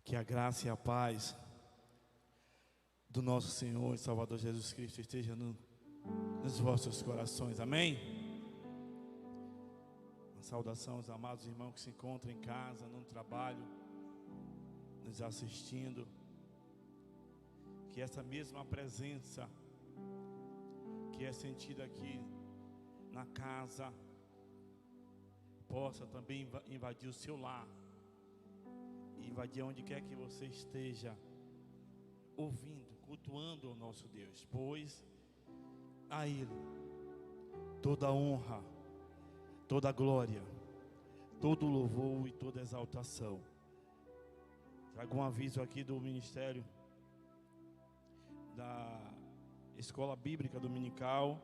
Que a graça e a paz do nosso Senhor e Salvador Jesus Cristo esteja nos vossos corações, amém? Uma saudação aos amados irmãos que se encontram em casa, no trabalho, nos assistindo. Que essa mesma presença que é sentida aqui na casa possa também invadir o seu lar, invadir onde quer que você esteja ouvindo, cultuando o nosso Deus, pois a Ele toda a honra, toda a glória, todo o louvor e toda a exaltação. Trago um aviso aqui do Ministério da Escola Bíblica Dominical,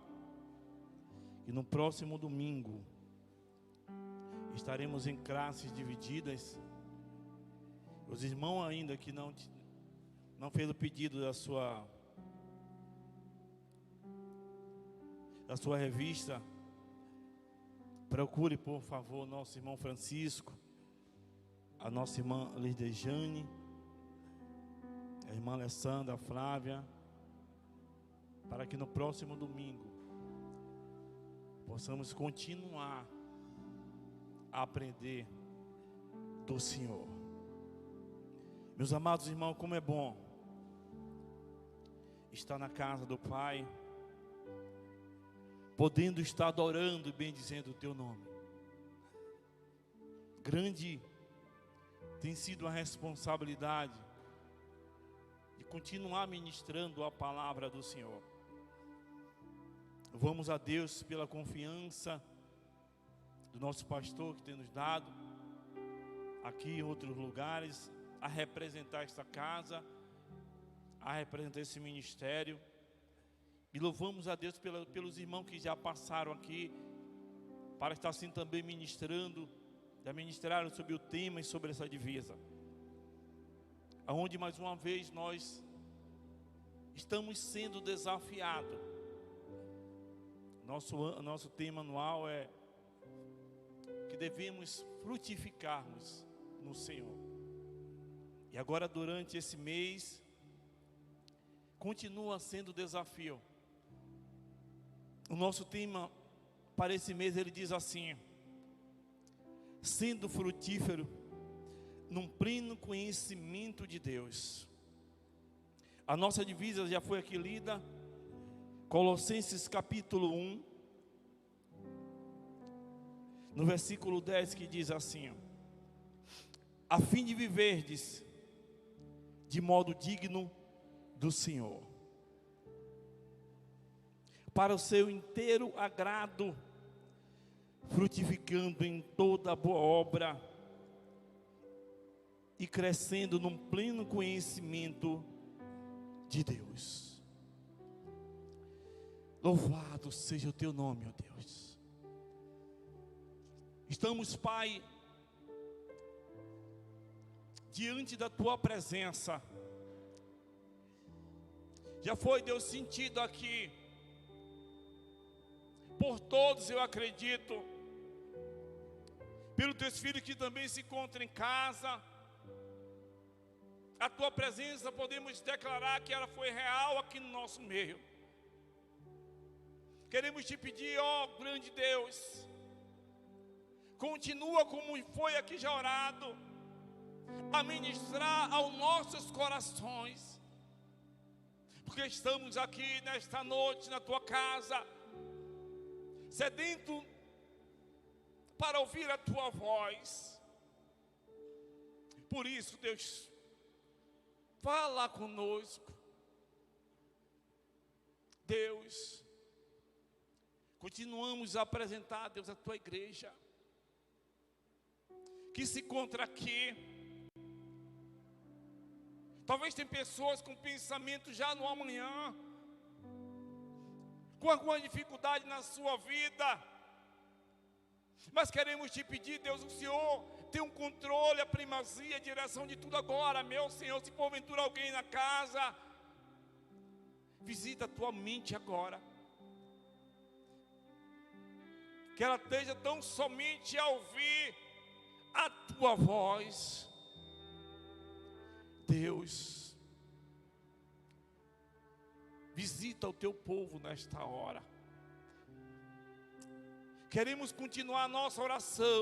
que no próximo domingo estaremos em classes divididas. Os irmãos ainda que não fez o pedido da sua revista, procure por favor nosso irmão Francisco, a nossa irmã Lidejane, a irmã Alessandra, a Flávia, para que no próximo domingo possamos continuar a aprender do Senhor. Meus amados irmãos, como é bom estar na casa do Pai, podendo estar adorando e bendizendo o Teu nome. Grande tem sido a responsabilidade de continuar ministrando a palavra do Senhor. Vamos a Deus pela confiança do nosso pastor que tem nos dado aqui em outros lugares a representar esta casa, a representar esse ministério. E louvamos a Deus pelos irmãos que já passaram aqui para estar assim também ministrando, já ministraram sobre o tema e sobre essa divisa, aonde mais uma vez nós estamos sendo desafiados. Nosso tema anual é que devemos frutificarmos no Senhor. E agora durante esse mês continua sendo desafio. O nosso tema para esse mês ele diz assim: sendo frutífero num pleno conhecimento de Deus. A nossa divisa já foi aqui lida, Colossenses capítulo 1, no versículo 10, que diz assim: a fim de viverdes de modo digno do Senhor, para o seu inteiro agrado, frutificando em toda boa obra e crescendo num pleno conhecimento de Deus. Louvado seja o Teu nome, ó Deus. Estamos, Pai, diante da Tua presença. Já foi, Deus, sentido aqui por todos, eu acredito, pelo Teus filhos que também se encontram em casa. A Tua presença, podemos declarar que ela foi real aqui no nosso meio. Queremos Te pedir, ó grande Deus, continua como foi aqui já orado, a ministrar aos nossos corações, porque estamos aqui nesta noite na Tua casa, sedento para ouvir a Tua voz. Por isso, Deus, fala conosco. Deus, continuamos a apresentar, Deus, a Tua igreja que se encontra aqui. Talvez tem pessoas com pensamento já no amanhã, com alguma dificuldade na sua vida, mas queremos Te pedir, Deus, o Senhor tem um controle, a primazia, a direção de tudo agora, meu Senhor. Se porventura alguém na casa, visita a tua mente agora, que ela esteja tão somente a ouvir a Tua voz. Deus, visita o teu povo nesta hora. Queremos continuar a nossa oração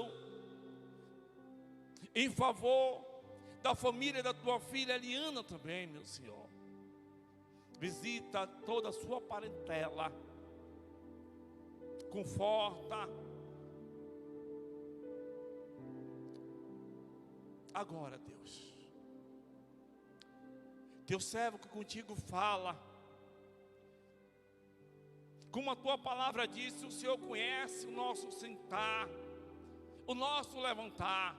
em favor da família da tua filha Eliana também, meu Senhor. Visita toda a sua parentela, conforta. Agora, Deus, teu servo que contigo fala, como a tua palavra disse, o Senhor conhece o nosso sentar, o nosso levantar.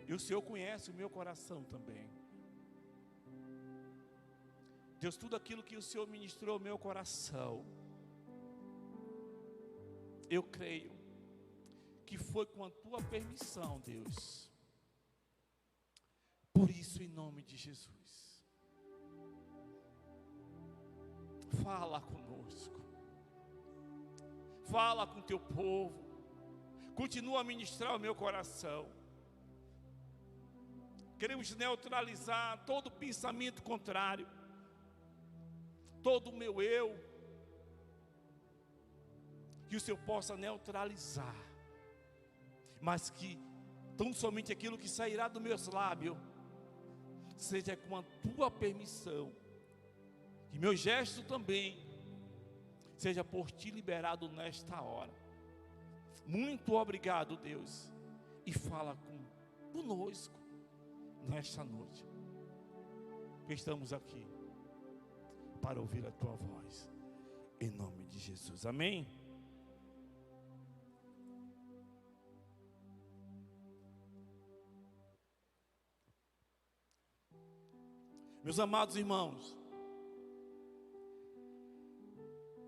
E o Senhor conhece o meu coração também. Deus, tudo aquilo que o Senhor ministrou ao meu coração, eu creio que foi com a tua permissão, Deus. Por isso, em nome de Jesus, fala conosco, fala com teu povo, continua a ministrar o meu coração. Queremos neutralizar todo pensamento contrário, todo o meu eu, que o Senhor possa neutralizar, mas que tão somente aquilo que sairá dos meus lábios seja com a tua permissão, que meu gesto também seja por ti liberado nesta hora. Muito obrigado, Deus, e fala conosco nesta noite, que estamos aqui para ouvir a tua voz, em nome de Jesus, amém? Meus amados irmãos,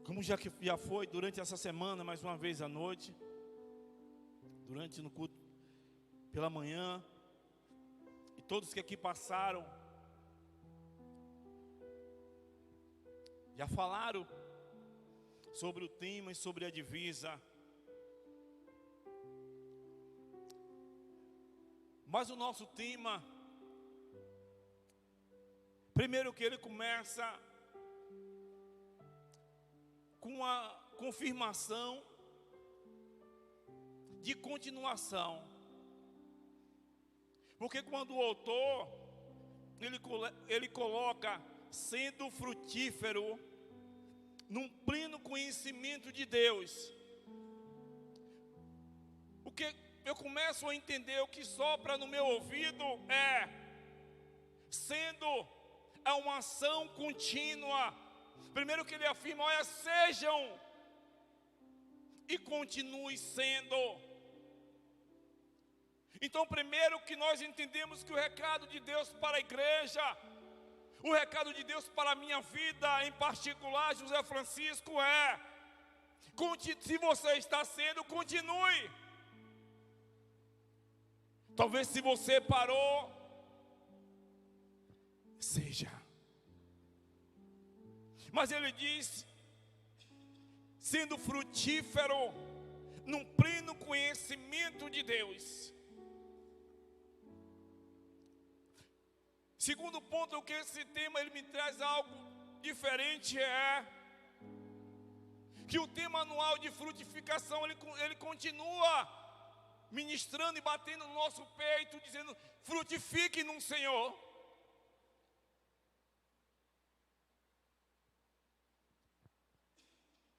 como já foi durante essa semana, mais uma vez à noite, durante no culto pela manhã, e todos que aqui passaram, já falaram sobre o tema e sobre a divisa. Mas o nosso tema, primeiro que ele começa com a confirmação de continuação. Porque quando o autor, ele coloca sendo frutífero num pleno conhecimento de Deus, o que eu começo a entender, o que sopra no meu ouvido é sendo uma ação contínua. Primeiro que ele afirma, olha, sejam e continue sendo. Então, primeiro que nós entendemos que o recado de Deus para a igreja, o recado de Deus para a minha vida, em particular, José Francisco, se você está sendo, continue. Talvez se você parou, seja. Mas ele diz, sendo frutífero num pleno conhecimento de Deus. Segundo ponto, que esse tema ele me traz algo diferente, que o tema anual de frutificação ele continua ministrando e batendo no nosso peito, dizendo, frutifique no Senhor.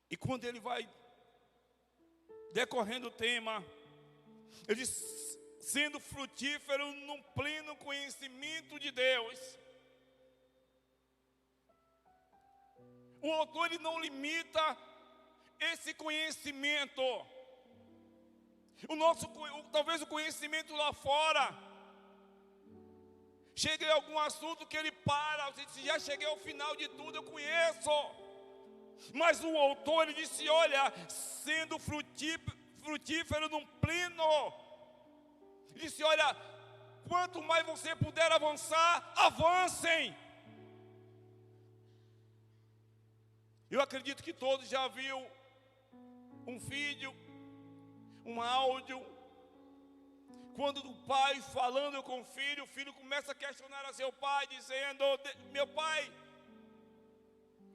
E quando ele vai decorrendo o tema, ele diz, sendo frutífero num pleno conhecimento de Deus. O autor ele não limita esse conhecimento. Talvez o conhecimento lá fora chegue a algum assunto que ele para, se já cheguei ao final de tudo, eu conheço. Mas o autor ele disse, olha, sendo frutífero num pleno, ele disse, olha, quanto mais você puder avançar, avancem. Eu acredito que todos já viram um vídeo, um áudio, Quando o pai falando com o filho começa a questionar a seu pai, dizendo: meu pai,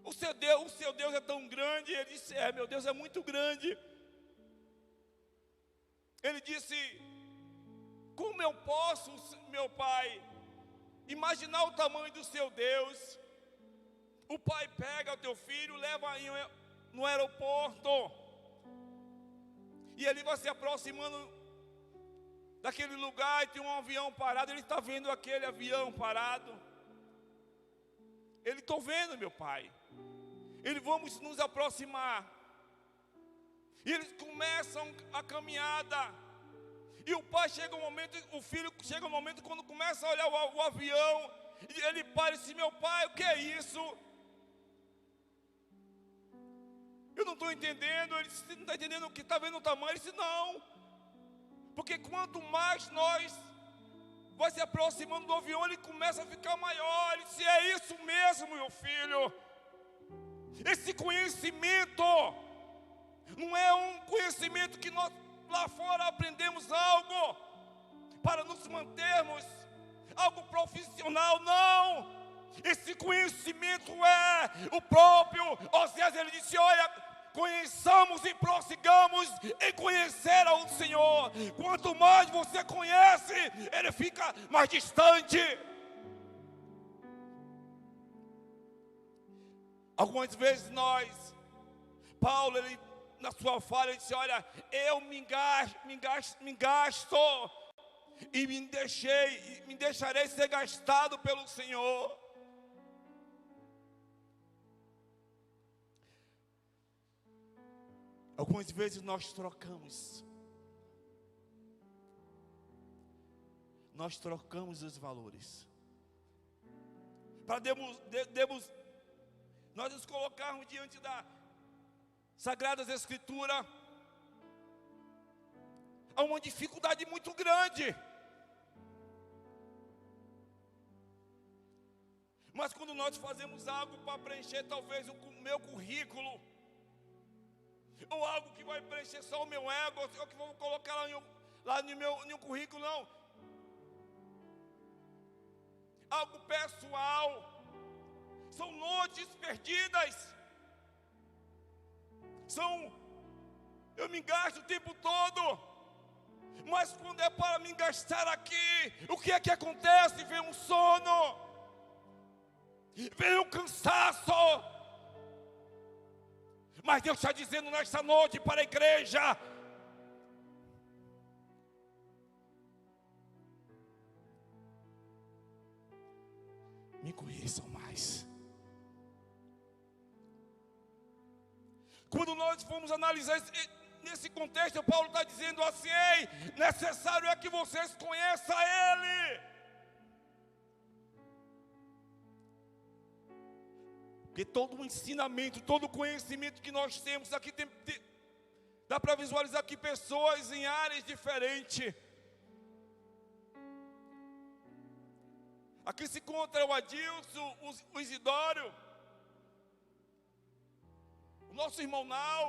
o seu Deus é tão grande. Ele disse: meu Deus é muito grande. Ele disse: como eu posso, meu pai, imaginar o tamanho do seu Deus? O pai pega o teu filho, leva no aeroporto, e ele vai se aproximando daquele lugar, e tem um avião parado. Ele está vendo aquele avião parado. Ele: estou vendo, meu pai. Ele: vamos nos aproximar. E eles começam a caminhada. E o pai chega um momento, o filho chega um momento, quando começa a olhar o avião, e ele para e diz: meu pai, o que é isso? Eu não estou entendendo. Ele disse: não está entendendo o que está vendo o tamanho? Ele disse: não. Porque quanto mais nós vai se aproximando do avião, ele começa a ficar maior. Ele disse: é isso mesmo, meu filho. Esse conhecimento não é um conhecimento que nós lá fora aprendemos algo para nos mantermos, algo profissional, não. Esse conhecimento é o próprio Oséias. Ele disse: olha, conheçamos e prossigamos em conhecer ao Senhor. Quanto mais você conhece, ele fica mais distante. Algumas vezes Paulo, ele, na sua fala, ele disse: olha, eu me gasto e me deixarei ser gastado pelo Senhor. Algumas vezes nós trocamos os valores para nós nos colocarmos diante da Sagradas Escrituras. Há uma dificuldade muito grande. Mas quando nós fazemos algo para preencher talvez o meu currículo, ou algo que vai preencher só o meu ego, ou que vou colocar lá no meu currículo, não. Algo pessoal. São noites perdidas. Eu me gasto o tempo todo. Mas quando é para me gastar aqui, o que é que acontece? Vem um sono, vem um cansaço. Mas Deus está dizendo nesta noite para a igreja: me conheçam mais. Quando nós formos analisar nesse contexto, Paulo está dizendo assim: ei, necessário é que vocês conheçam Ele. Porque todo o ensinamento, todo o conhecimento que nós temos aqui, dá para visualizar aqui pessoas em áreas diferentes. Aqui se encontra o Adilson, o Isidório, o nosso irmão Nau.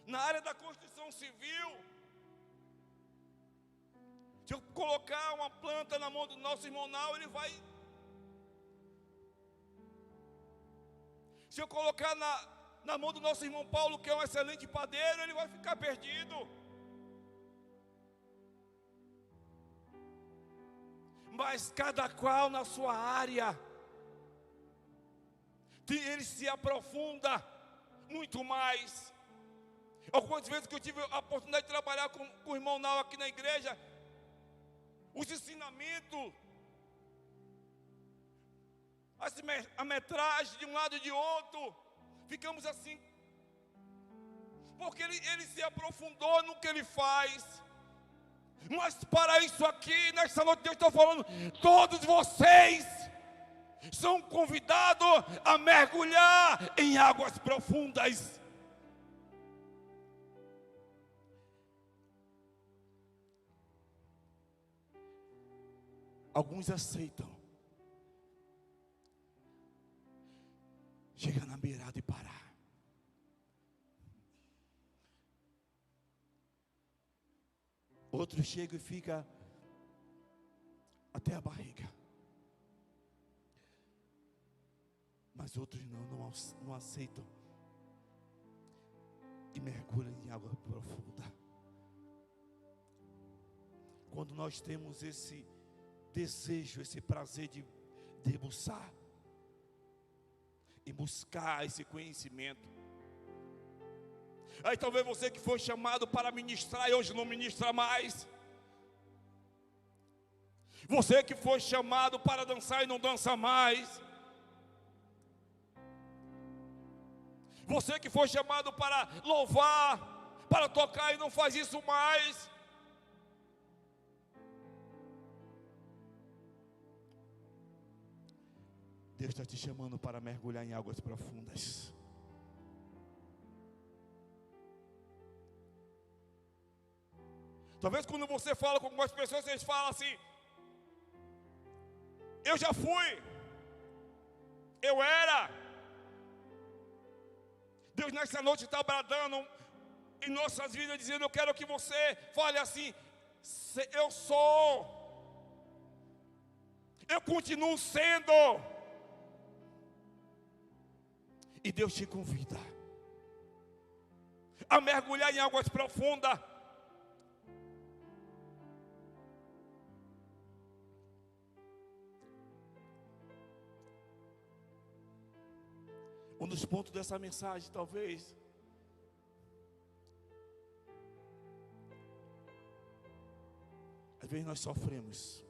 Na área da construção civil, se eu colocar uma planta na mão do nosso irmão Nau, ele vai. Se eu colocar na mão do nosso irmão Paulo, que é um excelente padeiro, ele vai ficar perdido. Mas cada qual na sua área, ele se aprofunda muito mais. Algumas vezes que eu tive a oportunidade de trabalhar com o irmão Nau aqui na igreja, os ensinamentos, a metragem de um lado e de outro, ficamos assim, porque ele se aprofundou no que ele faz. Mas para isso aqui, nesta noite, Deus está falando: todos vocês são convidados a mergulhar em águas profundas. Alguns aceitam chegar na beirada e parar. Outros chegam e ficam até a barriga. Mas outros não aceitam. E mergulham em água profunda. Quando nós temos esse desejo, esse prazer de debruçar e buscar esse conhecimento. Aí talvez você que foi chamado para ministrar e hoje não ministra mais. Você que foi chamado para dançar e não dança mais. Você que foi chamado para louvar, para tocar e não faz isso mais. Deus está te chamando para mergulhar em águas profundas. Talvez quando você fala com algumas pessoas, vocês falam assim: eu já fui, eu era. Deus nessa noite está bradando em nossas vidas, dizendo: eu quero que você fale assim: eu sou, eu continuo sendo. E Deus te convida a mergulhar em águas profundas. Um dos pontos dessa mensagem, talvez, às vezes nós sofremos,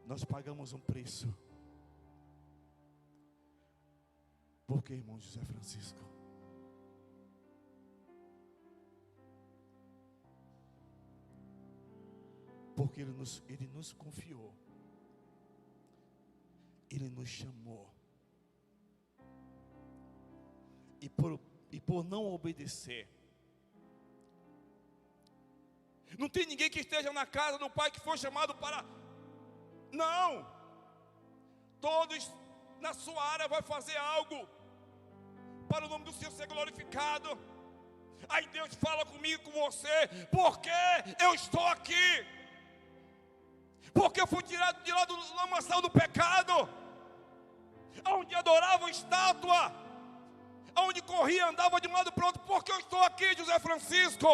nós pagamos um preço. Por que, irmão José Francisco? Porque Ele nos confiou. Ele nos chamou. E por não obedecer. Não tem ninguém que esteja na casa do Pai que foi chamado para... Não. Todos na sua área vai fazer algo para o nome do Senhor ser glorificado. Aí Deus fala comigo, com você: porque eu estou aqui. Porque eu fui tirado de lá do lamaçal do pecado, onde adorava estátua, onde corria, andava de um lado para o outro. Porque eu estou aqui, José Francisco.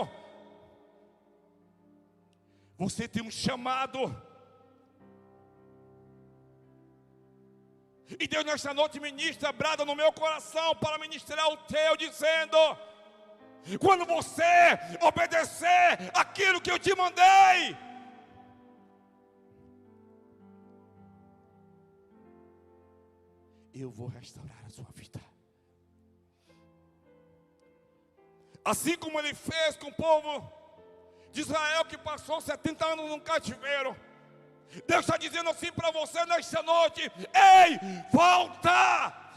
Você tem um chamado. E Deus nesta noite ministra, brada no meu coração para ministrar o teu, dizendo: quando você obedecer aquilo que eu te mandei, eu vou restaurar a sua vida. Assim como Ele fez com o povo de Israel, que passou 70 anos num cativeiro. Deus está dizendo assim para você nesta noite: ei, volta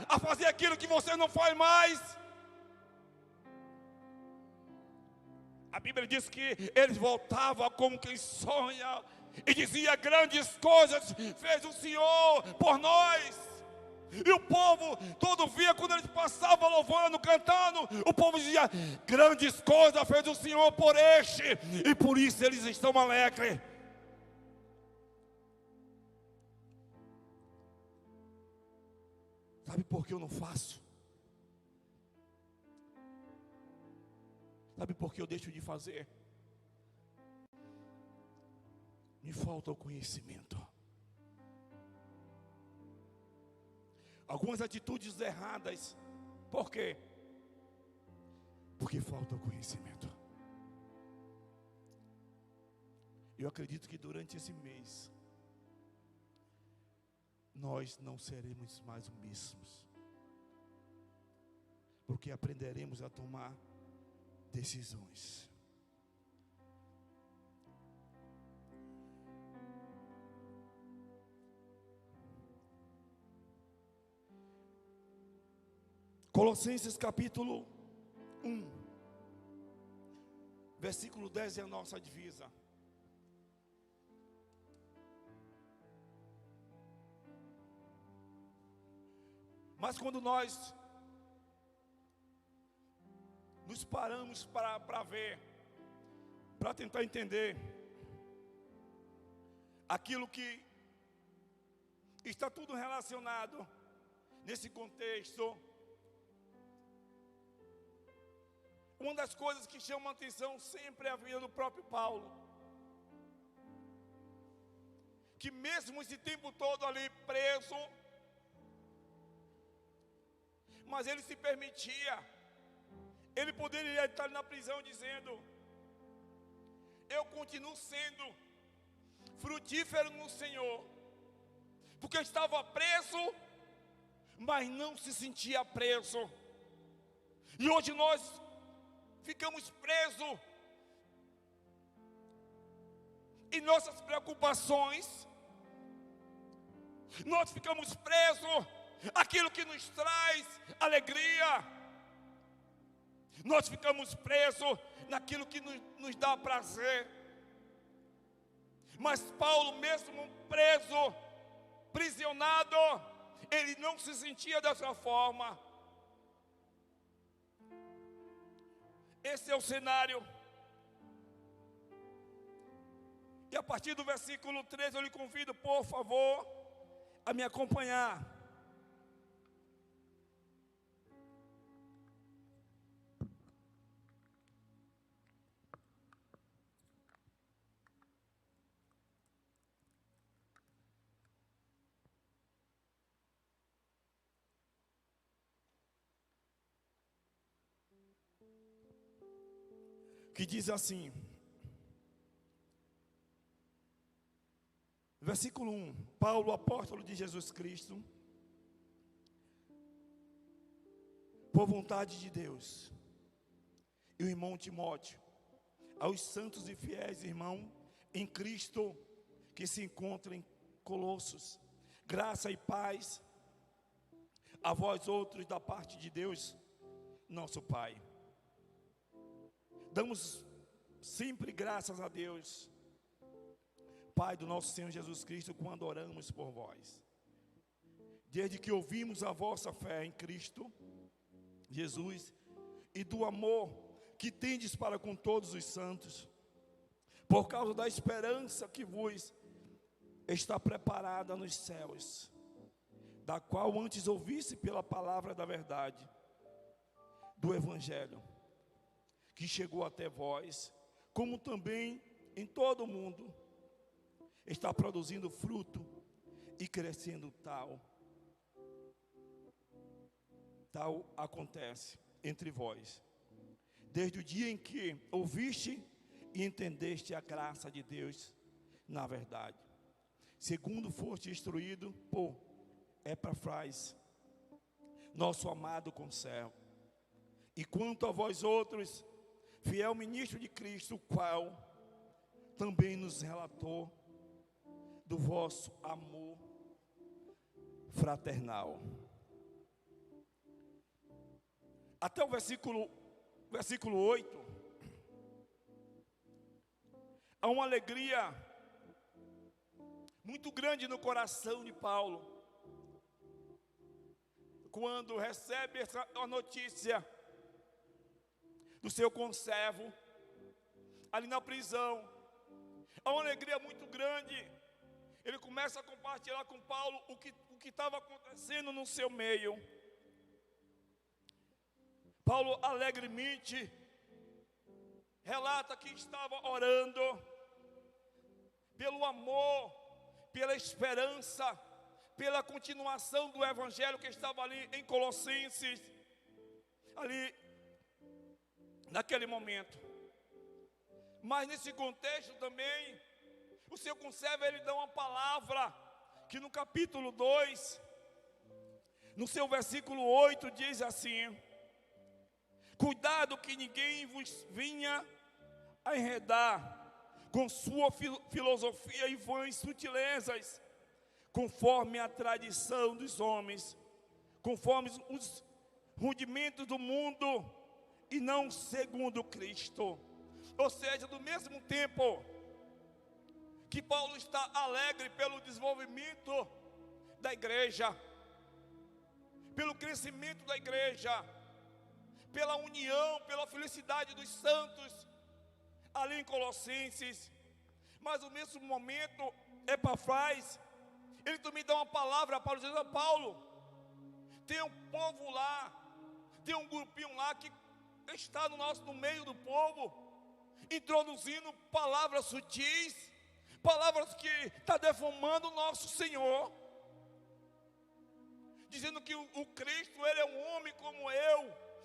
a fazer aquilo que você não faz mais. A Bíblia diz que eles voltavam como quem sonha e dizia: grandes coisas fez o Senhor por nós. E o povo todo via, quando eles passavam louvando, cantando, o povo dizia: grandes coisas fez o Senhor por este, e por isso eles estão alegres. Sabe por que eu não faço? Sabe por que eu deixo de fazer? Me falta o conhecimento. Algumas atitudes erradas. Por quê? Porque falta o conhecimento. Eu acredito que durante esse mês nós não seremos mais os mesmos, porque aprenderemos a tomar decisões. Colossenses capítulo 1, versículo 10 é a nossa divisa. Mas quando nós nos paramos para ver para tentar entender aquilo que está tudo relacionado nesse contexto. Uma das coisas que chama a atenção sempre é a vida do próprio Paulo, que mesmo esse tempo todo ali preso, mas ele se permitia, ele poderia estar na prisão dizendo: eu continuo sendo frutífero no Senhor, porque eu estava preso, mas não se sentia preso. E hoje nós ficamos presos em nossas preocupações, nós ficamos presos aquilo que nos traz alegria, nós ficamos presos naquilo que nos dá prazer. Mas Paulo, mesmo preso, prisionado, ele não se sentia dessa forma. Esse é o cenário. E a partir do versículo 13 eu lhe convido, por favor, a me acompanhar. Que diz assim, versículo 1: Paulo, apóstolo de Jesus Cristo, por vontade de Deus, e o irmão Timóteo, aos santos e fiéis irmãos em Cristo que se encontram em Colossos, graça e paz a vós outros da parte de Deus, nosso Pai. Damos sempre graças a Deus, Pai do nosso Senhor Jesus Cristo, quando oramos por vós. Desde que ouvimos a vossa fé em Cristo Jesus e do amor que tendes para com todos os santos, por causa da esperança que vos está preparada nos céus, da qual antes ouvisse pela palavra da verdade, do Evangelho, que chegou até vós, como também em todo o mundo, está produzindo fruto e crescendo tal acontece entre vós, desde o dia em que ouviste e entendeste a graça de Deus na verdade, segundo foste instruído por Epafras, nosso amado conservo. E quanto a vós outros, fiel ministro de Cristo, o qual também nos relatou do vosso amor fraternal. Até o versículo 8, há uma alegria muito grande no coração de Paulo, quando recebe a notícia do seu conservo ali na prisão. Há uma alegria muito grande. Ele começa a compartilhar com Paulo o que estava acontecendo no seu meio. Paulo alegremente relata que estava orando pelo amor, pela esperança, pela continuação do Evangelho que estava ali em Colossenses, ali naquele momento. Mas nesse contexto também, o seu conservo, ele dá uma palavra que no capítulo 2, no seu versículo 8, diz assim: cuidado que ninguém vos venha a enredar com sua filosofia e vãs sutilezas, conforme a tradição dos homens, conforme os rudimentos do mundo, e não segundo Cristo. Ou seja, do mesmo tempo que Paulo está alegre pelo desenvolvimento da igreja, pelo crescimento da igreja, pela união, pela felicidade dos santos ali em Colossenses. Mas no mesmo momento, Epafras, ele também dá uma palavra a Paulo, dizendo: Paulo, tem um povo lá, tem um grupinho lá que está no meio do povo, introduzindo palavras sutis, palavras que estão defamando o nosso Senhor, dizendo que o Cristo, ele é um homem como eu,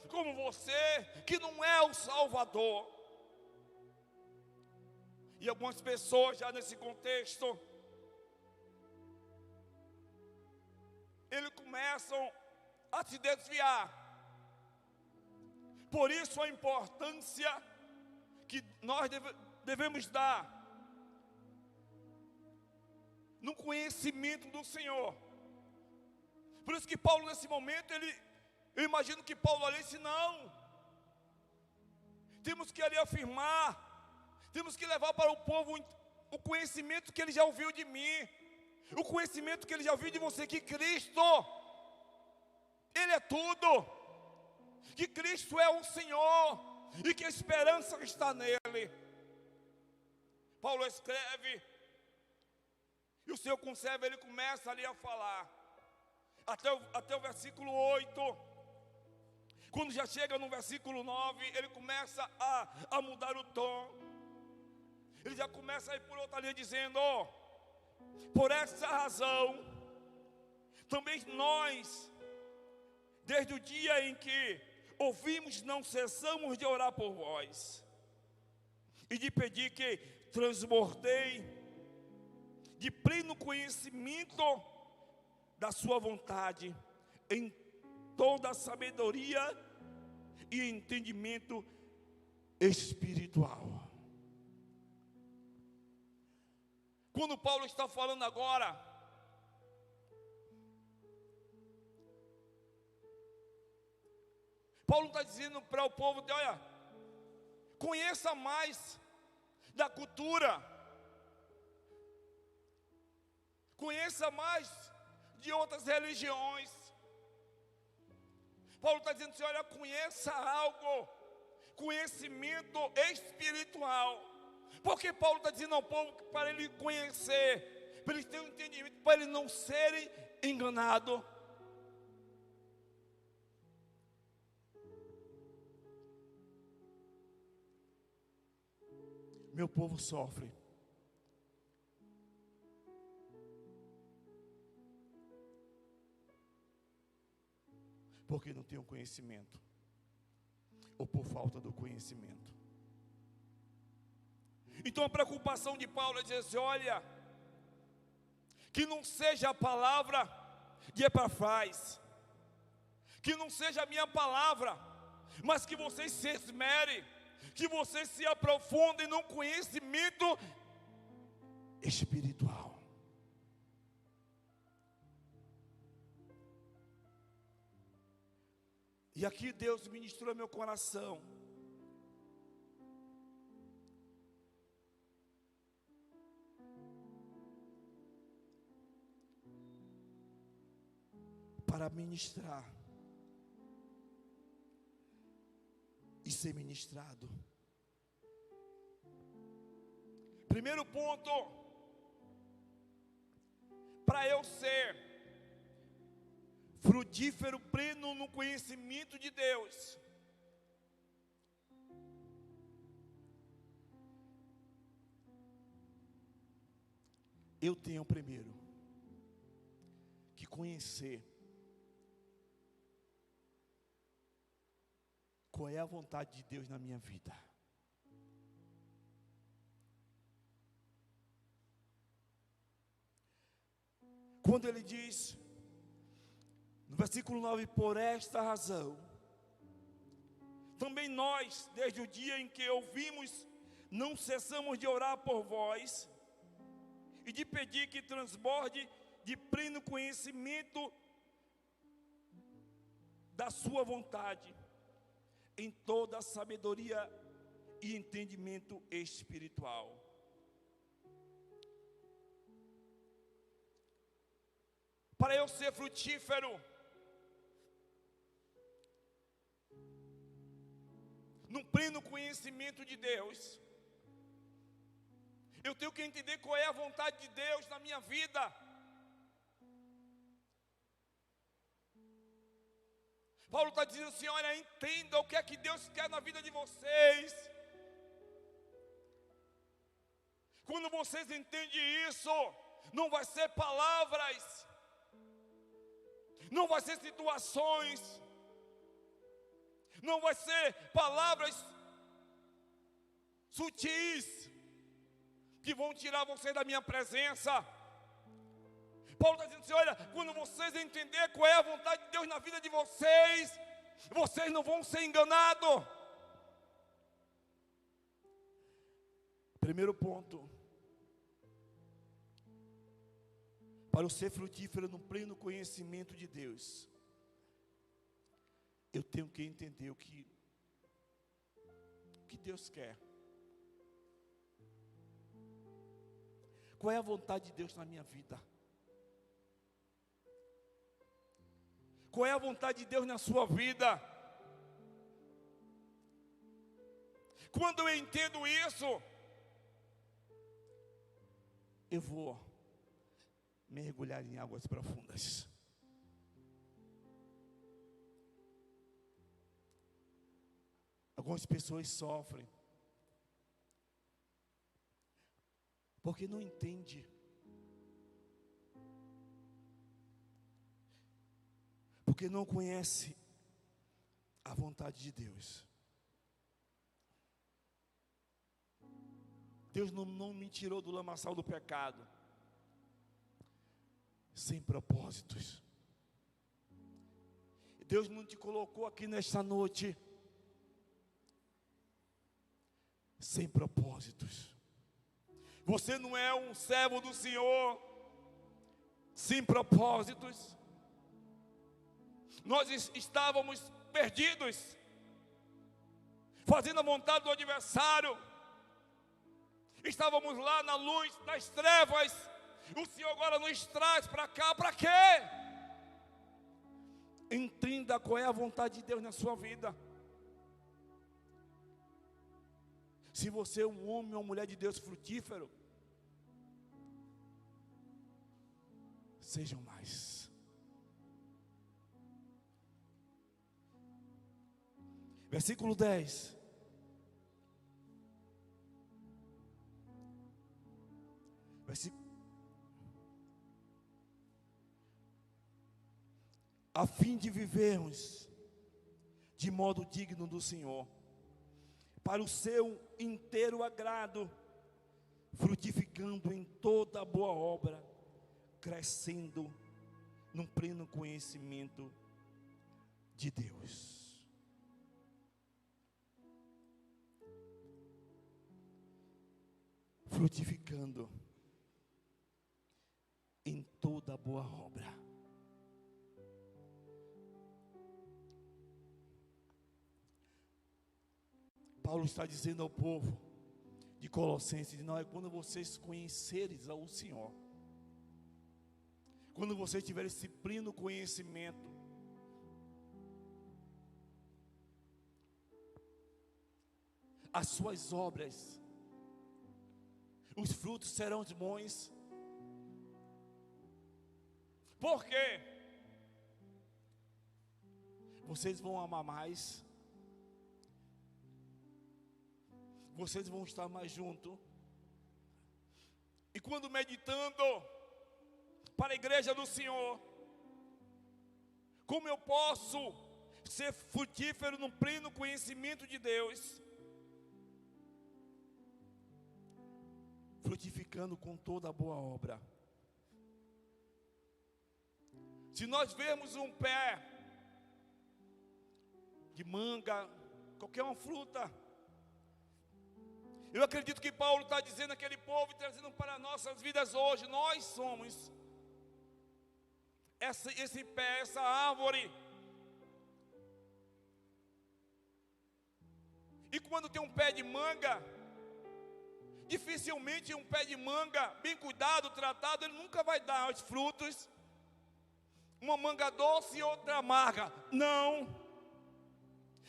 como você, que não é o Salvador. E algumas pessoas já nesse contexto, eles começam a se desviar. Por isso a importância que nós devemos dar no conhecimento do Senhor. Por isso que Paulo nesse momento, eu imagino que Paulo ali disse: não, temos que ali afirmar, temos que levar para o povo o conhecimento que ele já ouviu de mim, o conhecimento que ele já ouviu de você, que Cristo, Ele é tudo, que Cristo é o Senhor, e que a esperança está nele. Paulo escreve, e o Senhor conserva, ele começa ali a falar, até o versículo 8, quando já chega no versículo 9, ele começa a mudar o tom, ele já começa a ir por outra linha, dizendo: por essa razão, também nós, desde o dia em que ouvimos, não cessamos de orar por vós, e de pedir que transbordei de pleno conhecimento da sua vontade, em toda a sabedoria e entendimento espiritual. Quando Paulo está falando agora, Paulo está dizendo para o povo: olha, conheça mais da cultura, conheça mais de outras religiões. Paulo está dizendo assim: olha, conheça algo, conhecimento espiritual. Porque Paulo está dizendo ao povo que para ele conhecer, para eles terem um entendimento, para eles não serem enganados. Meu povo sofre porque não tem o conhecimento, ou por falta do conhecimento. Então a preocupação de Paulo é dizer assim: olha, que não seja a palavra de Epafras, que não seja a minha palavra, mas que vocês se esmerem, que vocês se aprofundem no conhecimento espiritual. E aqui Deus ministrou meu coração para ministrar e ser ministrado. Primeiro ponto, para eu ser frutífero, pleno no conhecimento de Deus, eu tenho primeiro que conhecer qual é a vontade de Deus na minha vida. Quando ele diz no versículo 9: por esta razão, também nós, desde o dia em que ouvimos, não cessamos de orar por vós, e de pedir que transborde de pleno conhecimento da sua vontade, em toda a sabedoria e entendimento espiritual. Para eu ser frutífero no pleno conhecimento de Deus, Eu tenho que entender qual é a vontade de Deus na minha vida. Paulo está dizendo assim: olha, entenda o que é que Deus quer na vida de vocês. Quando vocês entendem isso, não vai ser palavras, não vai ser situações, não vai ser palavras sutis que vão tirar vocês da minha presença. Paulo está dizendo assim: olha, quando vocês entenderem qual é a vontade de Deus na vida de vocês, vocês não vão ser enganados. Primeiro ponto: para eu ser frutífero no pleno conhecimento de Deus, eu tenho que entender o que Deus quer. Qual é a vontade de Deus na minha vida? Qual é a vontade de Deus na sua vida? Quando eu entendo isso, eu vou mergulhar em águas profundas. Algumas pessoas sofrem porque não entende. Porque não conhece a vontade de Deus. Deus não me tirou do lamaçal do pecado sem propósitos. Deus não te colocou aqui nesta noite sem propósitos. Você não é um servo do Senhor sem propósitos. Nós estávamos perdidos, fazendo a vontade do adversário. Estávamos lá na luz, nas trevas. O Senhor agora nos traz para cá, para quê? Entenda qual é a vontade de Deus na sua vida. Se você é um homem ou uma mulher de Deus frutífero, sejam mais. Versículo 10. A fim de vivermos de modo digno do Senhor, para o seu inteiro agrado, frutificando em toda boa obra, crescendo num pleno conhecimento de Deus. Frutificando em toda boa obra. Paulo está dizendo ao povo de Colossenses: não, é quando vocês conheceres ao Senhor, quando vocês tiverem esse pleno conhecimento, as suas obras, os frutos serão bons. Por quê? Vocês vão amar mais, vocês vão estar mais juntos. E quando meditando para a igreja do Senhor, como eu posso ser frutífero no pleno conhecimento de Deus? Frutificando com toda boa obra. Se nós vermos um pé de manga, qualquer uma fruta, eu acredito que Paulo está dizendo àquele povo e trazendo para nossas vidas hoje: nós somos esse pé, essa árvore. E quando tem um pé de manga, dificilmente um pé de manga, bem cuidado, tratado, ele nunca vai dar os frutos. Uma manga doce e outra amarga. Não.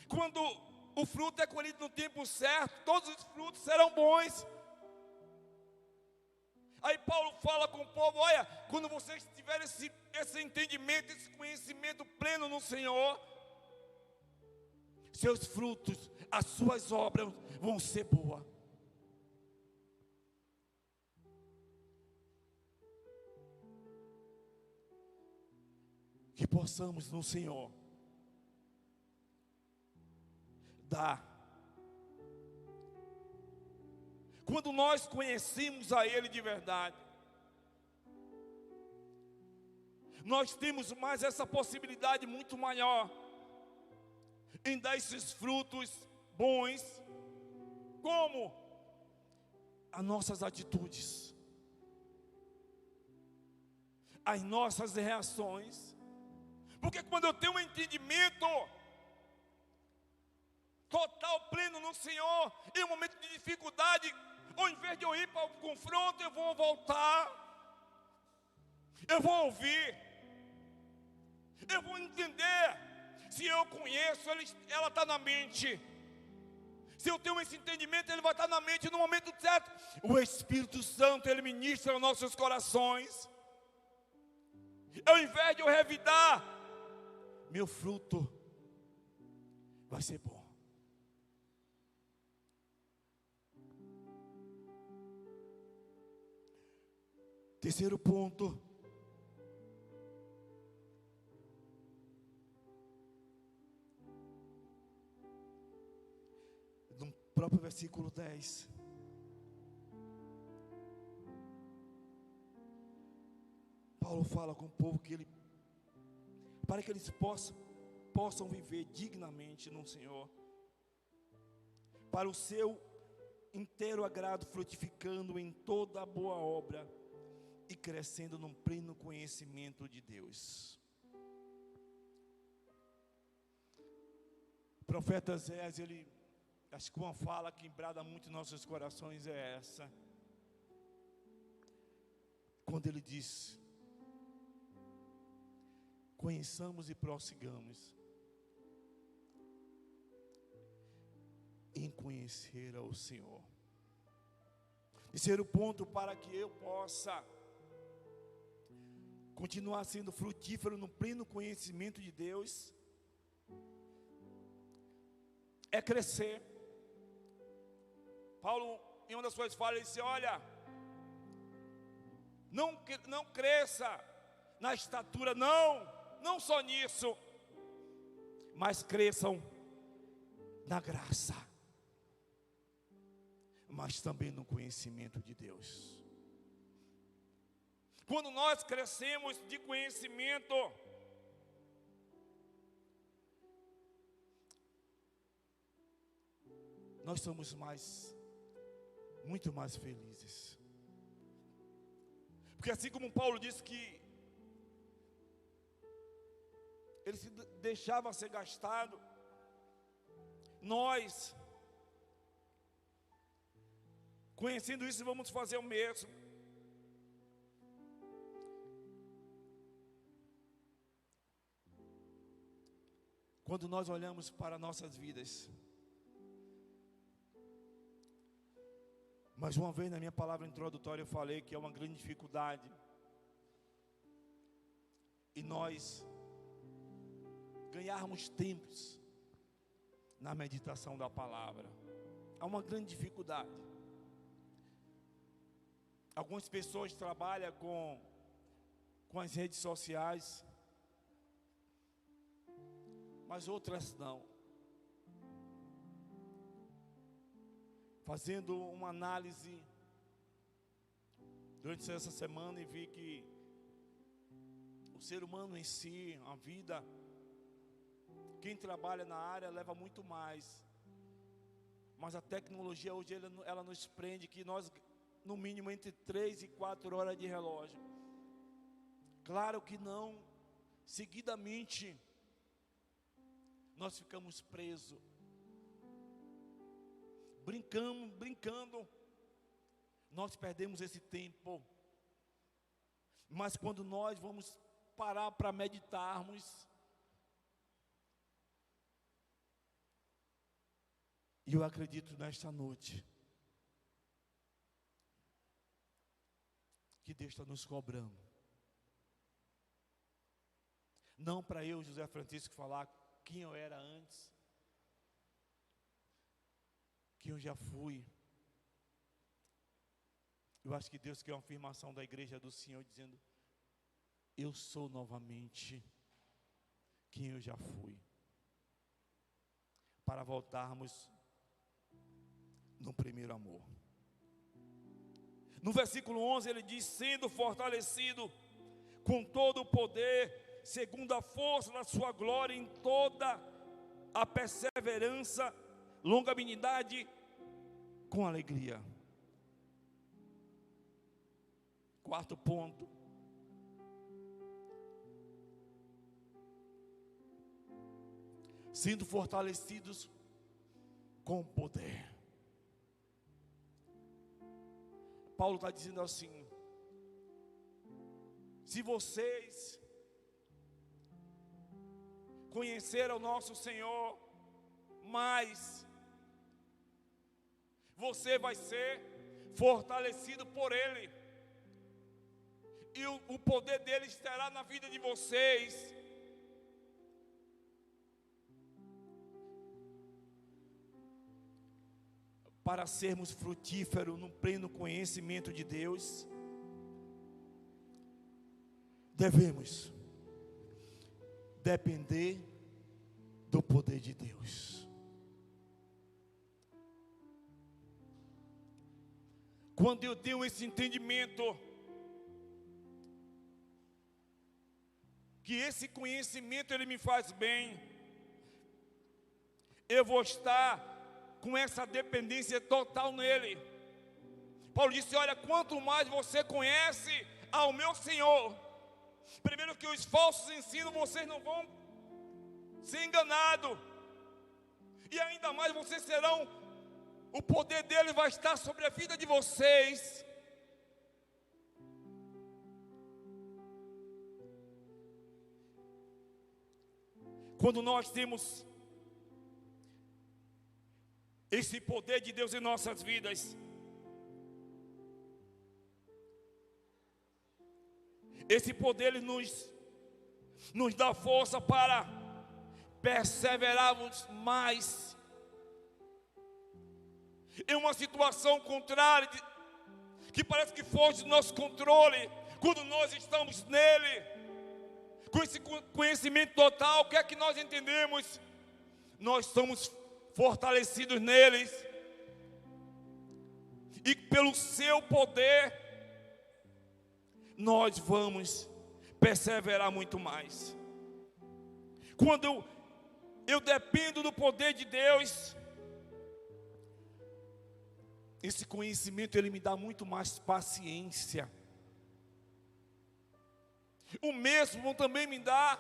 Quando o fruto é colhido no tempo certo, todos os frutos serão bons. Aí Paulo fala com o povo: olha, quando vocês tiverem esse entendimento, esse conhecimento pleno no Senhor, seus frutos, as suas obras vão ser boas. Que possamos no Senhor dar. Quando nós conhecemos a Ele de verdade, nós temos mais essa possibilidade muito maior em dar esses frutos bons, como as nossas atitudes, as nossas reações. Porque quando eu tenho um entendimento total, pleno no Senhor, em um momento de dificuldade, ao invés de eu ir para o confronto, eu vou voltar, eu vou ouvir, eu vou entender. Se eu conheço, ela está na mente. Se eu tenho esse entendimento, ele vai estar na mente no momento certo. O Espírito Santo, ele ministra aos nossos corações. Ao invés de eu revidar, meu fruto vai ser bom. Terceiro ponto. No próprio versículo 10. Paulo fala com o povo que para que eles possam viver dignamente no Senhor, para o seu inteiro agrado, frutificando em toda a boa obra e crescendo num pleno conhecimento de Deus. O profeta Esaias, acho que uma fala que brada muito em nossos corações é essa, quando ele diz: conheçamos e prossigamos em conhecer ao Senhor. Terceiro ponto, para que eu possa continuar sendo frutífero no pleno conhecimento de Deus, é crescer. Paulo, em uma das suas falas, ele disse: olha, não cresça na estatura, não só nisso, mas cresçam na graça, mas também no conhecimento de Deus. Quando nós crescemos de conhecimento, nós somos muito mais felizes. Porque assim como Paulo disse que ele se deixava ser gastado, nós, conhecendo isso, vamos fazer o mesmo. Quando nós olhamos para nossas vidas, mais uma vez na minha palavra introdutória eu falei que é uma grande dificuldade e nós ganharmos tempos na meditação da palavra. Há uma grande dificuldade. Algumas pessoas trabalham com as redes sociais, mas outras não. Fazendo uma análise durante essa semana, e vi que o ser humano em si, a vida, quem trabalha na área leva muito mais, mas a tecnologia hoje ela nos prende, que nós no mínimo entre 3 e 4 horas de relógio. Claro que não seguidamente nós ficamos presos, brincando, nós perdemos esse tempo. Mas quando nós vamos parar para meditarmos, e eu acredito nesta noite, Deus está nos cobrando. Não para eu, José Francisco, falar quem eu era antes, quem eu já fui. Eu acho que Deus quer uma afirmação da igreja do Senhor dizendo: eu sou novamente quem eu já fui. Para voltarmos no primeiro amor. No versículo 11 ele diz: sendo fortalecido com todo o poder, segundo a força da sua glória, em toda a perseverança, longanimidade, com alegria. Quarto ponto. Sendo fortalecidos com poder. Paulo está dizendo assim: se vocês conheceram o nosso Senhor mais, você vai ser fortalecido por Ele, e o poder dele estará na vida de vocês. Para sermos frutíferos no pleno conhecimento de Deus, devemos depender do poder de Deus. Quando eu tenho esse entendimento, que esse conhecimento ele me faz bem, eu vou estar com essa dependência total nele. Paulo disse: olha, quanto mais você conhece ao meu Senhor, primeiro que os falsos ensinos vocês não vão ser enganados, e ainda mais vocês serão, o poder dele vai estar sobre a vida de vocês. Quando nós temos esse poder de Deus em nossas vidas, esse poder ele nos dá força para perseverarmos mais em uma situação contrária, que parece que foge do nosso controle. Quando nós estamos nele, com esse conhecimento total, o que é que nós entendemos? Nós somos fortalecidos neles, e pelo seu poder nós vamos perseverar muito mais. Quando eu dependo do poder de Deus, esse conhecimento ele me dá muito mais paciência. O mesmo também me dá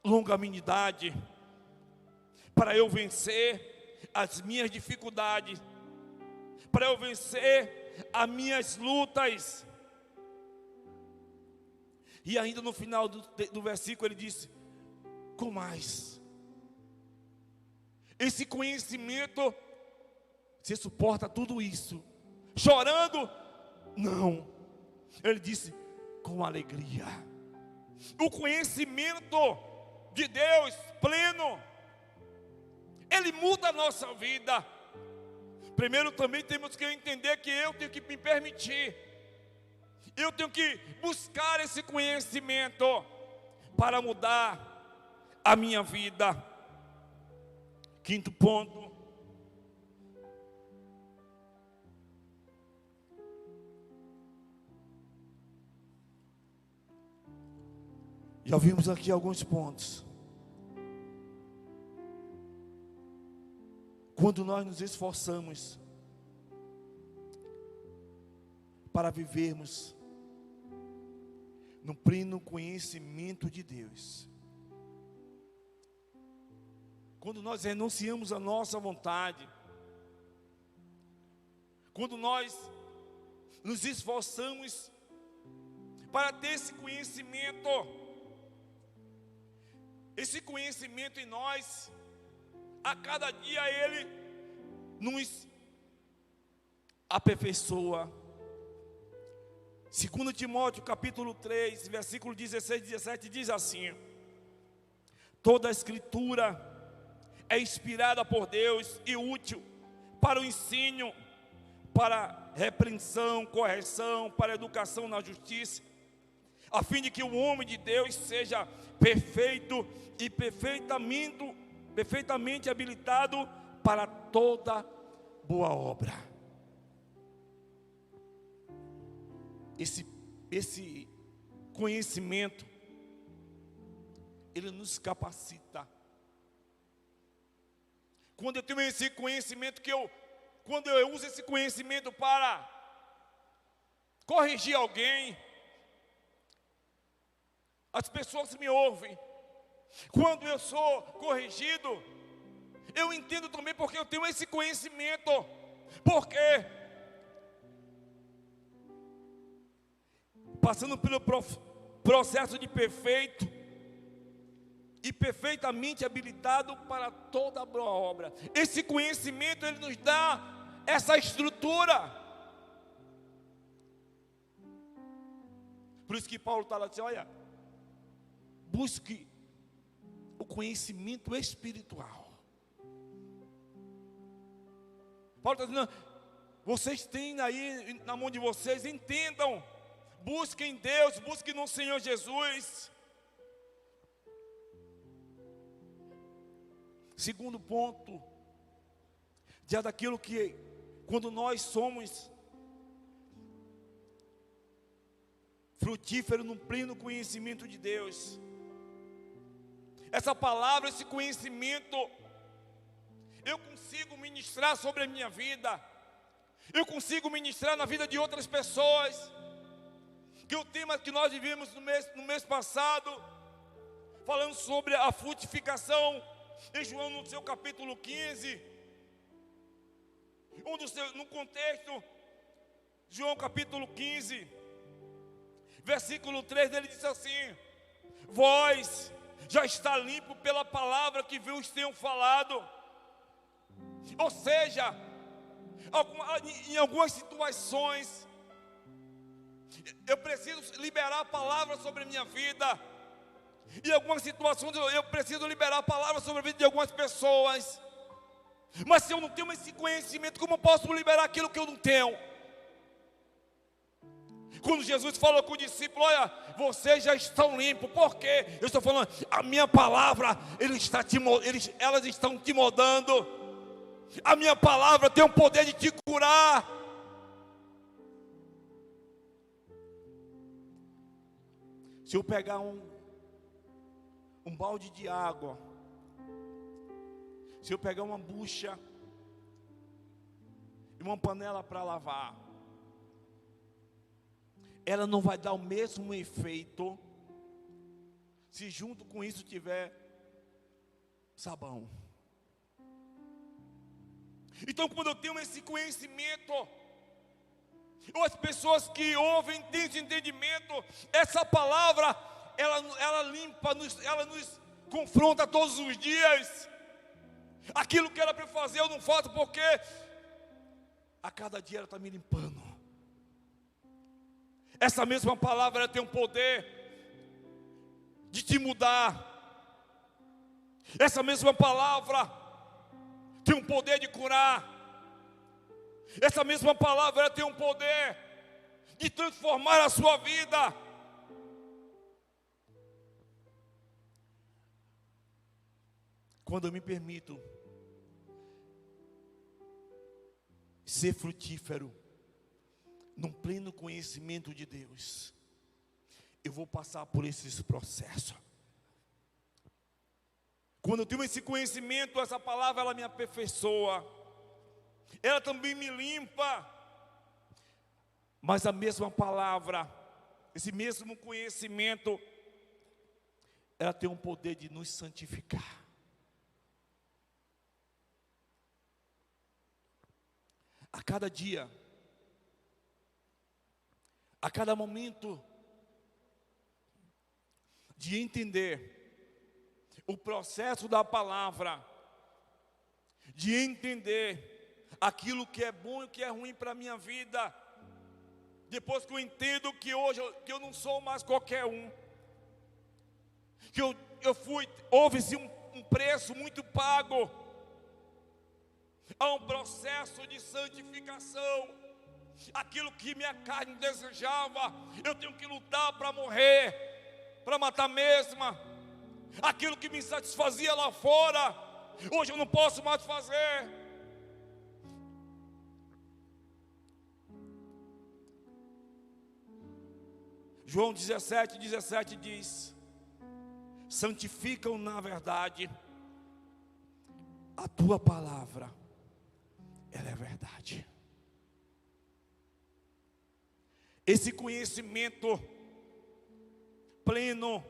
longanimidade, para eu vencer as minhas dificuldades, para eu vencer as minhas lutas. E ainda no final do versículo ele disse: com mais. Esse conhecimento, você suporta tudo isso chorando? Não. Ele disse: com alegria. O conhecimento de Deus pleno, ele muda a nossa vida. Primeiro também temos que entender que eu tenho que me permitir, eu tenho que buscar esse conhecimento para mudar a minha vida. Quinto ponto. Já vimos aqui alguns pontos. Quando nós nos esforçamos para vivermos no pleno conhecimento de Deus, quando nós renunciamos à nossa vontade, quando nós nos esforçamos para ter esse conhecimento em nós, a cada dia ele nos aperfeiçoa. 2 Timóteo capítulo 3, versículo 16 e 17 diz assim: toda a escritura é inspirada por Deus e útil para o ensino, para repreensão, correção, para educação na justiça, a fim de que o homem de Deus seja perfeito e perfeitamente habilitado para toda boa obra. Esse conhecimento, ele nos capacita. Quando eu tenho esse conhecimento, quando eu uso esse conhecimento para corrigir alguém, as pessoas me ouvem. Quando eu sou corrigido, eu entendo também porque eu tenho esse conhecimento. Porque passando pelo processo de perfeito e perfeitamente habilitado para toda boa obra. Esse conhecimento, ele nos dá essa estrutura. Por isso que Paulo está lá dizendo: olha, busque o conhecimento espiritual. Paulo está dizendo: vocês têm aí na mão de vocês, entendam, busquem Deus, busquem no Senhor Jesus. Segundo ponto, diante daquilo que, quando nós somos frutíferos no pleno conhecimento de Deus, essa palavra, esse conhecimento, eu consigo ministrar sobre a minha vida, eu consigo ministrar na vida de outras pessoas. Que o tema que nós vivemos no mês passado, falando sobre a frutificação, em João no seu capítulo 15, no contexto, João capítulo 15, versículo 3, ele diz assim: vós já está limpo pela palavra que vos tenho falado. Ou seja, em algumas situações, eu preciso liberar a palavra sobre a minha vida. Em algumas situações eu preciso liberar a palavra sobre a vida de algumas pessoas. Mas se eu não tenho esse conhecimento, como eu posso liberar aquilo que eu não tenho? Quando Jesus falou com o discípulo: olha, vocês já estão limpos. Por quê? Eu estou falando, a minha palavra, elas estão te moldando. A minha palavra tem o poder de te curar. Se eu pegar um balde de água, se eu pegar uma bucha e uma panela para lavar, ela não vai dar o mesmo efeito se junto com isso tiver sabão. Então, quando eu tenho esse conhecimento, ou as pessoas que ouvem têm esse entendimento, essa palavra, ela limpa, ela nos confronta todos os dias. Aquilo que era para fazer eu não faço, porque a cada dia ela está me limpando. Essa mesma palavra, ela tem um poder de te mudar. Essa mesma palavra tem um poder de curar. Essa mesma palavra, ela tem um poder de transformar a sua vida. Quando eu me permito ser frutífero num pleno conhecimento de Deus, eu vou passar por esses processos. Quando eu tenho esse conhecimento, essa palavra, ela me aperfeiçoa, ela também me limpa. Mas a mesma palavra, esse mesmo conhecimento, ela tem um poder de nos santificar. A cada dia, a cada momento de entender o processo da palavra, de entender aquilo que é bom e o que é ruim para a minha vida, depois que eu entendo que hoje que eu não sou mais qualquer um, que houve-se um preço muito pago, há um processo de santificação. Aquilo que minha carne desejava, eu tenho que lutar para morrer, para matar mesma. Aquilo que me satisfazia lá fora, hoje eu não posso mais fazer. João 17 diz: santificam na verdade, a tua palavra, ela é verdade. Esse conhecimento pleno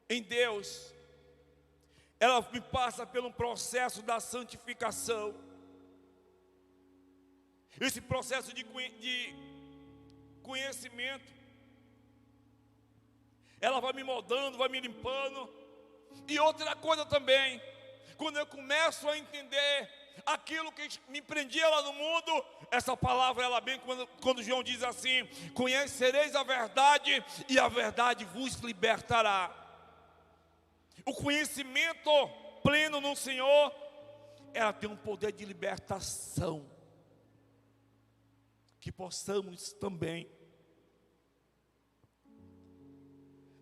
em Deus, ela me passa pelo processo da santificação. Esse processo de conhecimento, ela vai me moldando, vai me limpando. E outra coisa também, quando eu começo a entender aquilo que me prendia lá no mundo, essa palavra, ela vem quando João diz assim: conhecereis a verdade e a verdade vos libertará. O conhecimento pleno no Senhor, ela tem um poder de libertação, que possamos também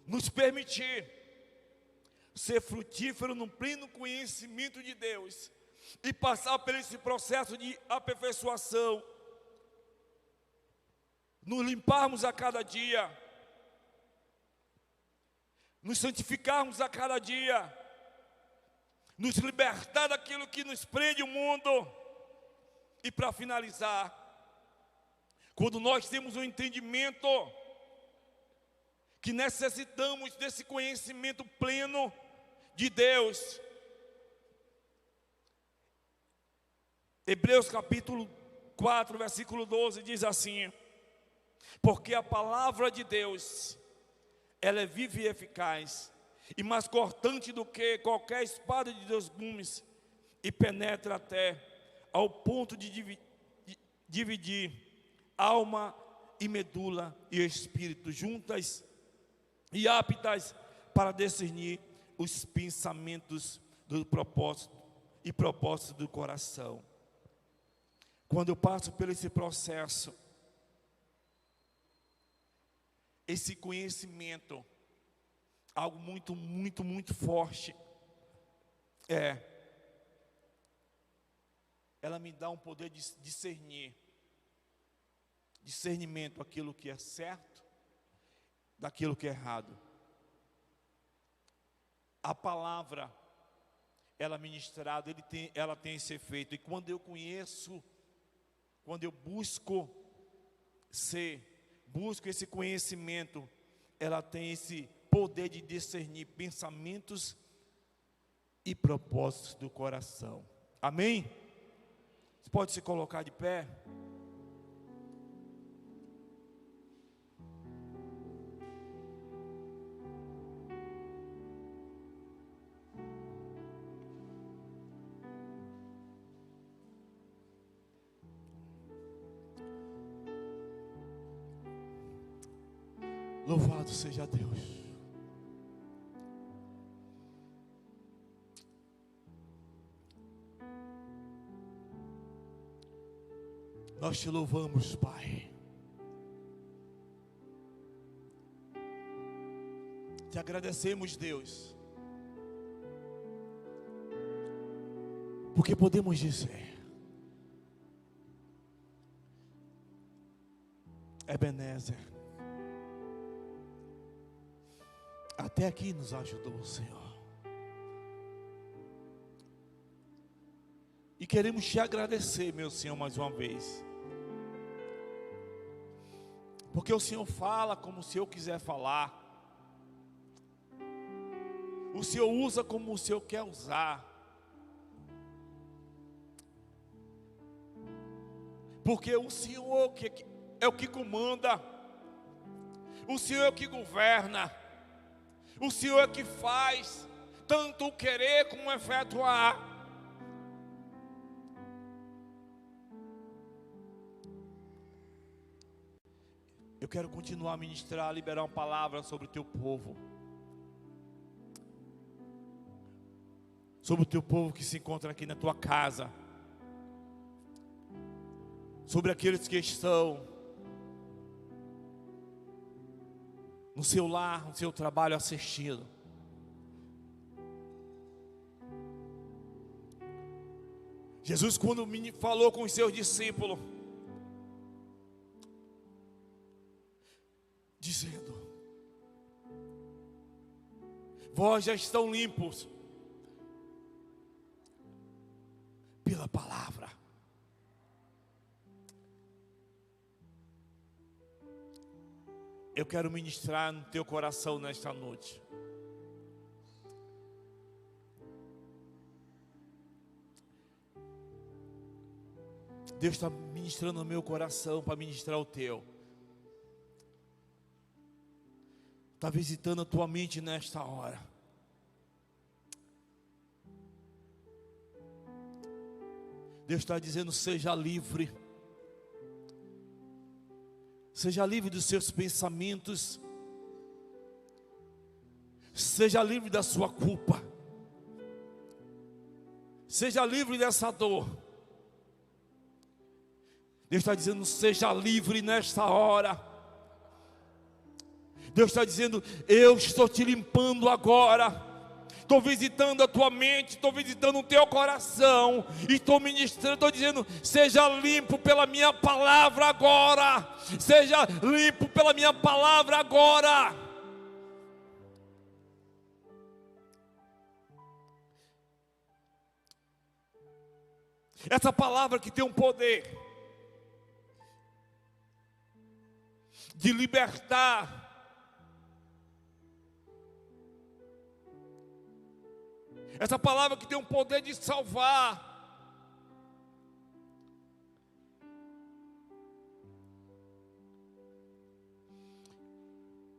nos permitir ser frutífero no pleno conhecimento de Deus e passar por esse processo de aperfeiçoação, nos limparmos a cada dia, nos santificarmos a cada dia, nos libertar daquilo que nos prende o mundo. E para finalizar, quando nós temos um entendimento que necessitamos desse conhecimento pleno de Deus, Hebreus capítulo 4, versículo 12 diz assim: porque a palavra de Deus, ela é viva e eficaz, e mais cortante do que qualquer espada de 2 gumes, e penetra até ao ponto de dividir alma e medula e espírito, juntas e aptas para discernir os pensamentos do propósito e propósito do coração. Quando eu passo por esse processo, esse conhecimento, algo muito, muito, muito forte, ela me dá um poder de discernimento, aquilo que é certo, daquilo que é errado. A palavra, ela ministrada, ela tem esse efeito. E quando eu conheço, quando eu busco esse conhecimento, ela tem esse poder de discernir pensamentos e propósitos do coração. Amém? Você pode se colocar de pé? Louvado seja Deus. Nós te louvamos, Pai. Te agradecemos, Deus, porque podemos dizer: Ebenezer, até aqui nos ajudou o Senhor. E queremos te agradecer, meu Senhor, mais uma vez. Porque o Senhor fala como o Senhor quiser falar. O Senhor usa como o Senhor quer usar. Porque o Senhor é o que comanda. O Senhor é o que governa. O Senhor é que faz tanto o querer como o efetuar. Eu quero continuar a ministrar, a liberar uma palavra sobre o teu povo. Sobre o teu povo que se encontra aqui na tua casa. Sobre aqueles que estão no seu lar, no seu trabalho assistindo. Jesus, quando falou com os seus discípulos, dizendo: vós já estão limpos pela palavra. Eu quero ministrar no teu coração nesta noite. Deus está ministrando no meu coração para ministrar o teu. Está visitando a tua mente nesta hora. Deus está dizendo: seja livre. Seja livre dos seus pensamentos. Seja livre da sua culpa. Seja livre dessa dor. Deus está dizendo: seja livre nesta hora. Deus está dizendo: eu estou te limpando agora. Estou visitando a tua mente, estou visitando o teu coração, e estou ministrando, estou dizendo: seja limpo pela minha palavra agora. Seja limpo pela minha palavra agora. Essa palavra que tem um poder de libertar. Essa palavra que tem um poder de salvar.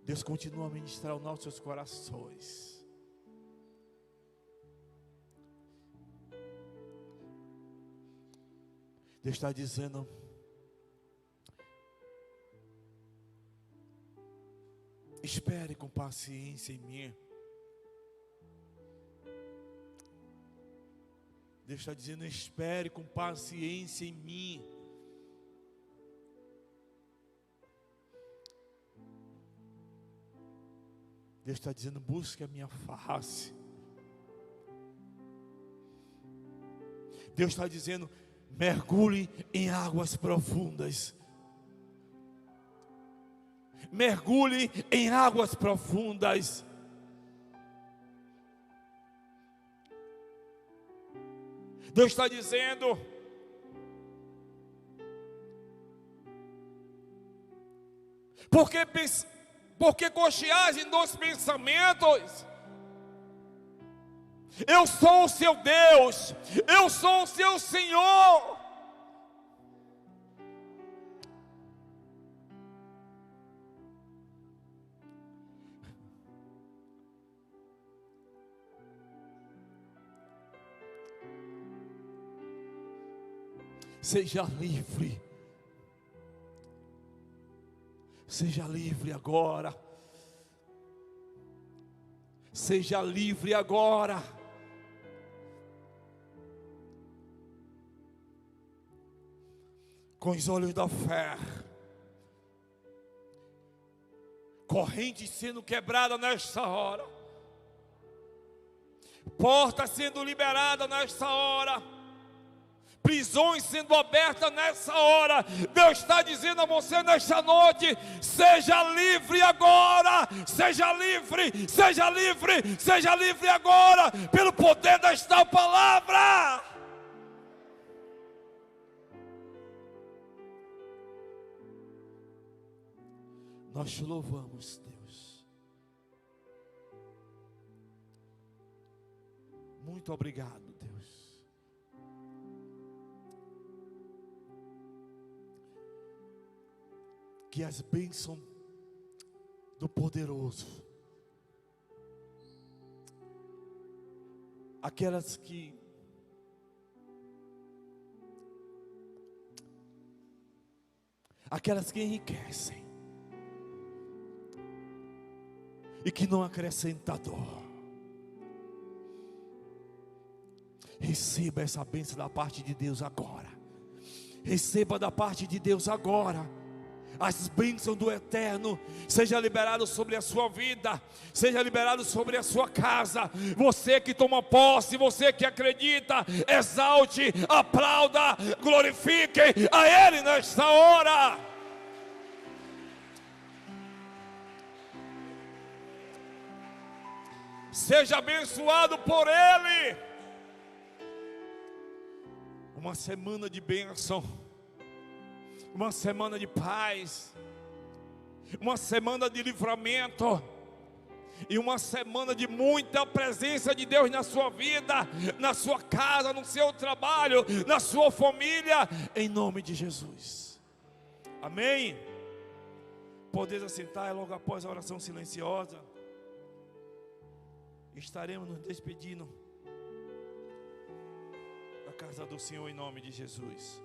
Deus continua a ministrar os nossos corações. Deus está dizendo: espere com paciência em mim. Deus está dizendo: espere com paciência em mim. Deus está dizendo: busque a minha face. Deus está dizendo: mergulhe em águas profundas. Mergulhe em águas profundas. Deus está dizendo: porque cocheagem dos pensamentos. Eu sou o seu Deus, eu sou o seu Senhor. Seja livre. Seja livre agora. Seja livre agora. Com os olhos da fé. Corrente sendo quebrada nesta hora. Porta sendo liberada nesta hora. Prisões sendo abertas nessa hora. Deus está dizendo a você nesta noite: seja livre agora. Seja livre, seja livre, seja livre agora, pelo poder desta palavra. Nós te louvamos, Deus. Muito obrigado, Deus. Que as bênçãos do poderoso, aquelas que enriquecem, e que não acrescenta dor. Receba essa bênção da parte de Deus agora. Receba da parte de Deus agora. As bênçãos do Eterno seja liberado sobre a sua vida, seja liberado sobre a sua casa. Você que toma posse, você que acredita, exalte, aplauda, glorifique a Ele nesta hora. Seja abençoado por Ele. Uma semana de bênção, uma semana de paz, uma semana de livramento, e uma semana de muita presença de Deus na sua vida, na sua casa, no seu trabalho, na sua família, em nome de Jesus. Amém? Podeis assentar logo após a oração silenciosa. Estaremos nos despedindo da casa do Senhor em nome de Jesus.